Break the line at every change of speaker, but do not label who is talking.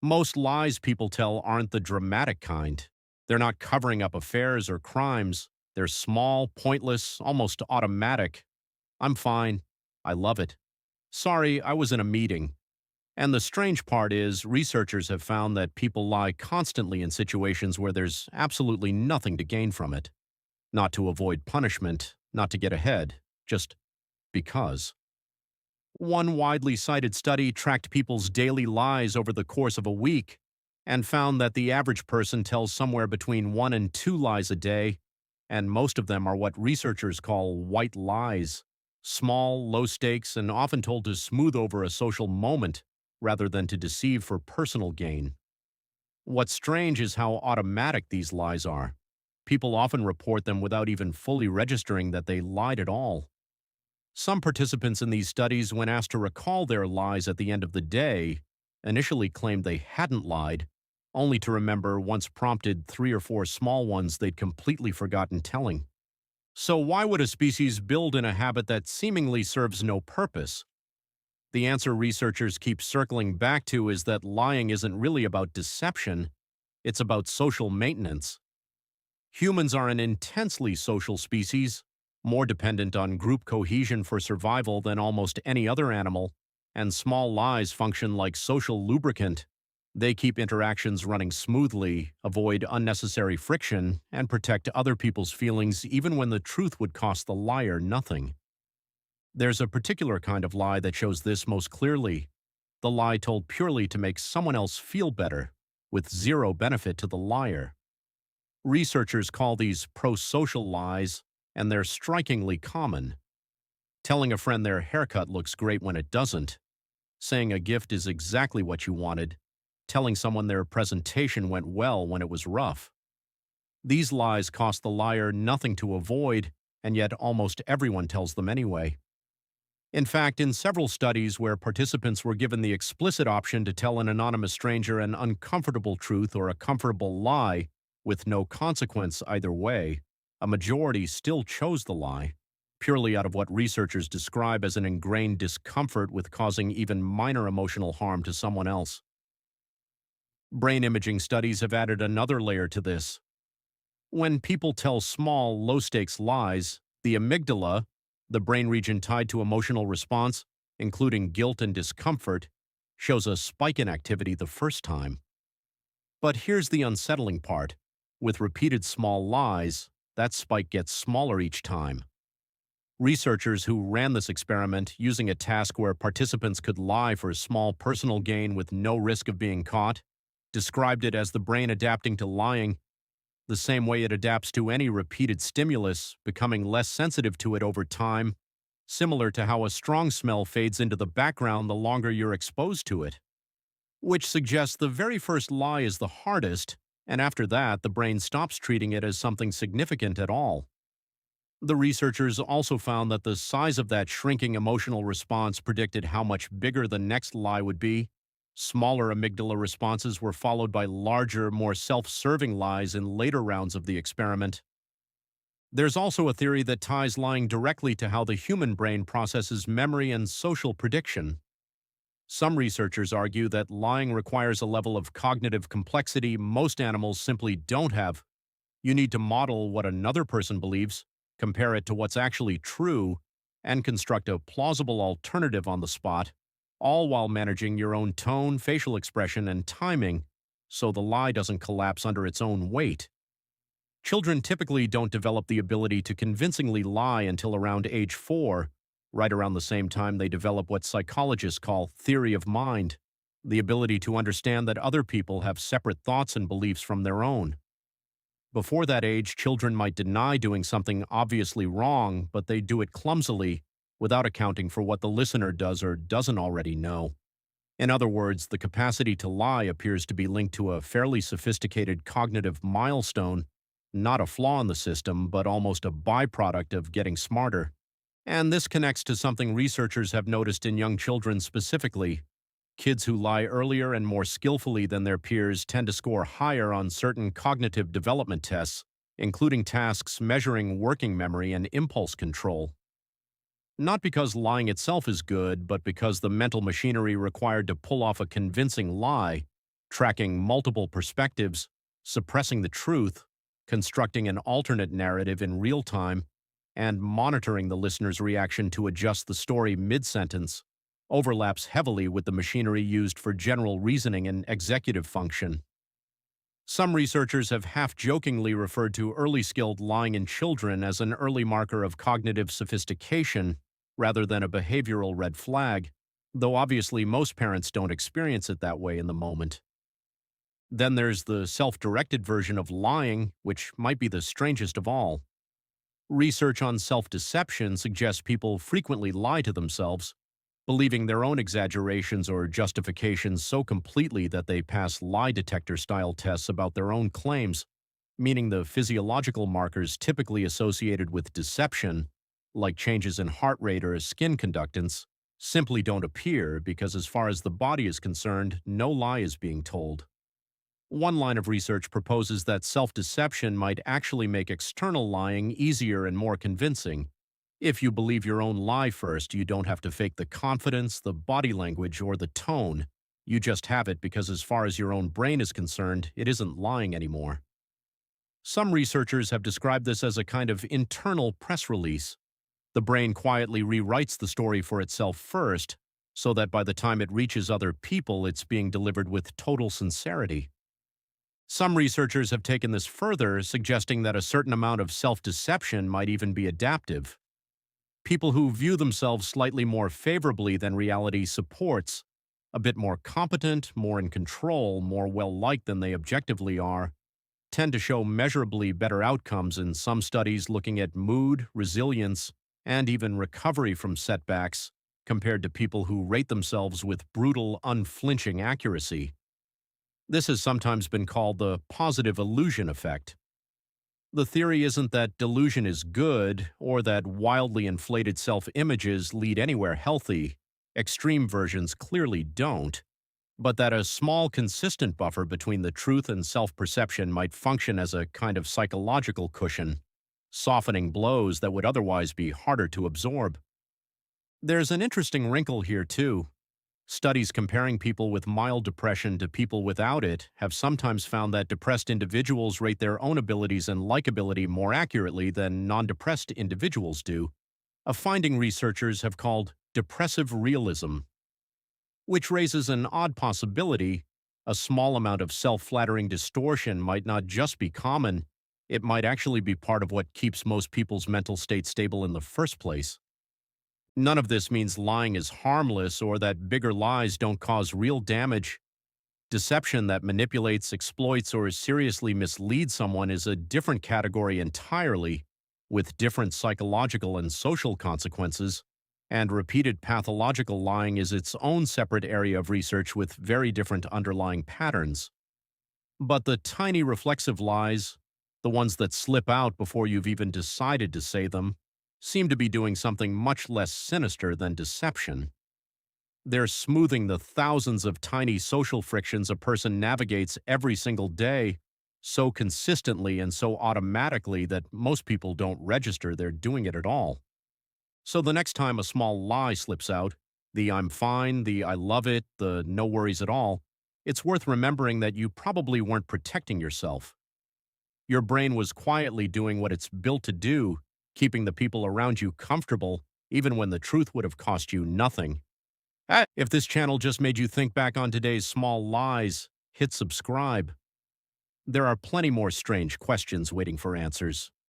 Most lies people tell aren't the dramatic kind. They're not covering up affairs or crimes. They're small, pointless, almost automatic. I'm fine. I love it. Sorry, I was in a meeting. And the strange part is, researchers have found that people lie constantly in situations where there's absolutely nothing to gain from it. Not to avoid punishment, not to get ahead, just because. One widely cited study tracked people's daily lies over the course of a week and found that the average person tells somewhere between 1 and 2 lies a day, and most of them are what researchers call white lies, small, low stakes, and often told to smooth over a social moment rather than to deceive for personal gain. What's strange is how automatic these lies are. People often report them without even fully registering that they lied at all. Some participants in these studies, when asked to recall their lies at the end of the day, initially claimed they hadn't lied, only to remember, once prompted, 3 or 4 small ones they'd completely forgotten telling. So why would a species build in a habit that seemingly serves no purpose? The answer researchers keep circling back to is that lying isn't really about deception, it's about social maintenance. Humans are an intensely social species, more dependent on group cohesion for survival than almost any other animal, and small lies function like social lubricant. They keep interactions running smoothly, avoid unnecessary friction, and protect other people's feelings even when the truth would cost the liar nothing. There's a particular kind of lie that shows this most clearly: the lie told purely to make someone else feel better, with zero benefit to the liar. Researchers call these pro-social lies, and they're strikingly common. Telling a friend their haircut looks great when it doesn't, saying a gift is exactly what you wanted, telling someone their presentation went well when it was rough. These lies cost the liar nothing to avoid, and yet almost everyone tells them anyway. In fact, in several studies where participants were given the explicit option to tell an anonymous stranger an uncomfortable truth or a comfortable lie, with no consequence either way, a majority still chose the lie, purely out of what researchers describe as an ingrained discomfort with causing even minor emotional harm to someone else. Brain imaging studies have added another layer to this. When people tell small, low-stakes lies, the amygdala, the brain region tied to emotional response, including guilt and discomfort, shows a spike in activity the first time. But here's the unsettling part. With repeated small lies, that spike gets smaller each time. Researchers who ran this experiment, using a task where participants could lie for a small personal gain with no risk of being caught, described it as the brain adapting to lying the same way it adapts to any repeated stimulus, becoming less sensitive to it over time, similar to how a strong smell fades into the background the longer you're exposed to it. Which suggests the very first lie is the hardest, and after that, the brain stops treating it as something significant at all. The researchers also found that the size of that shrinking emotional response predicted how much bigger the next lie would be. Smaller amygdala responses were followed by larger, more self-serving lies in later rounds of the experiment. There's also a theory that ties lying directly to how the human brain processes memory and social prediction. Some researchers argue that lying requires a level of cognitive complexity most animals simply don't have. You need to model what another person believes, compare it to what's actually true, and construct a plausible alternative on the spot, all while managing your own tone, facial expression, and timing so the lie doesn't collapse under its own weight. Children typically don't develop the ability to convincingly lie until around age 4, right around the same time they develop what psychologists call theory of mind, the ability to understand that other people have separate thoughts and beliefs from their own. Before that age, children might deny doing something obviously wrong, but they do it clumsily, without accounting for what the listener does or doesn't already know. In other words, the capacity to lie appears to be linked to a fairly sophisticated cognitive milestone, not a flaw in the system, but almost a byproduct of getting smarter. And this connects to something researchers have noticed in young children specifically. Kids who lie earlier and more skillfully than their peers tend to score higher on certain cognitive development tests, including tasks measuring working memory and impulse control. Not because lying itself is good, but because the mental machinery required to pull off a convincing lie tracking multiple perspectives, suppressing the truth, constructing an alternate narrative in real time, and monitoring the listener's reaction to adjust the story mid-sentence overlaps heavily with the machinery used for general reasoning and executive function. Some researchers have half-jokingly referred to early skilled lying in children as an early marker of cognitive sophistication rather than a behavioral red flag, though obviously most parents don't experience it that way in the moment. Then there's the self-directed version of lying, which might be the strangest of all. Research on self-deception suggests people frequently lie to themselves, believing their own exaggerations or justifications so completely that they pass lie detector-style tests about their own claims, meaning the physiological markers typically associated with deception, like changes in heart rate or skin conductance, simply don't appear because as far as the body is concerned, no lie is being told. One line of research proposes that self-deception might actually make external lying easier and more convincing. If you believe your own lie first, you don't have to fake the confidence, the body language, or the tone. You just have it because as far as your own brain is concerned, it isn't lying anymore. Some researchers have described this as a kind of internal press release. The brain quietly rewrites the story for itself first, so that by the time it reaches other people, it's being delivered with total sincerity. Some researchers have taken this further, suggesting that a certain amount of self-deception might even be adaptive. People who view themselves slightly more favorably than reality supports, a bit more competent, more in control, more well-liked than they objectively are, tend to show measurably better outcomes in some studies looking at mood, resilience, and even recovery from setbacks compared to people who rate themselves with brutal, unflinching accuracy. This has sometimes been called the positive illusion effect. The theory isn't that delusion is good or that wildly inflated self-images lead anywhere healthy. Extreme versions clearly don't, but that a small, consistent buffer between the truth and self-perception might function as a kind of psychological cushion, softening blows that would otherwise be harder to absorb. There's an interesting wrinkle here, too. Studies comparing people with mild depression to people without it have sometimes found that depressed individuals rate their own abilities and likability more accurately than non-depressed individuals do, a finding researchers have called depressive realism, which raises an odd possibility. A small amount of self-flattering distortion might not just be common, it might actually be part of what keeps most people's mental state stable in the first place. None of this means lying is harmless or that bigger lies don't cause real damage. Deception that manipulates, exploits, or seriously misleads someone is a different category entirely, with different psychological and social consequences, and repeated pathological lying is its own separate area of research with very different underlying patterns. But the tiny reflexive lies, the ones that slip out before you've even decided to say them, seem to be doing something much less sinister than deception. They're smoothing the thousands of tiny social frictions a person navigates every single day so consistently and so automatically that most people don't register they're doing it at all. So the next time a small lie slips out, the "I'm fine," the "I love it," the "no worries at all," it's worth remembering that you probably weren't protecting yourself. Your brain was quietly doing what it's built to do, keeping the people around you comfortable, even when the truth would have cost you nothing. If this channel just made you think back on today's small lies, hit subscribe. There are plenty more strange questions waiting for answers.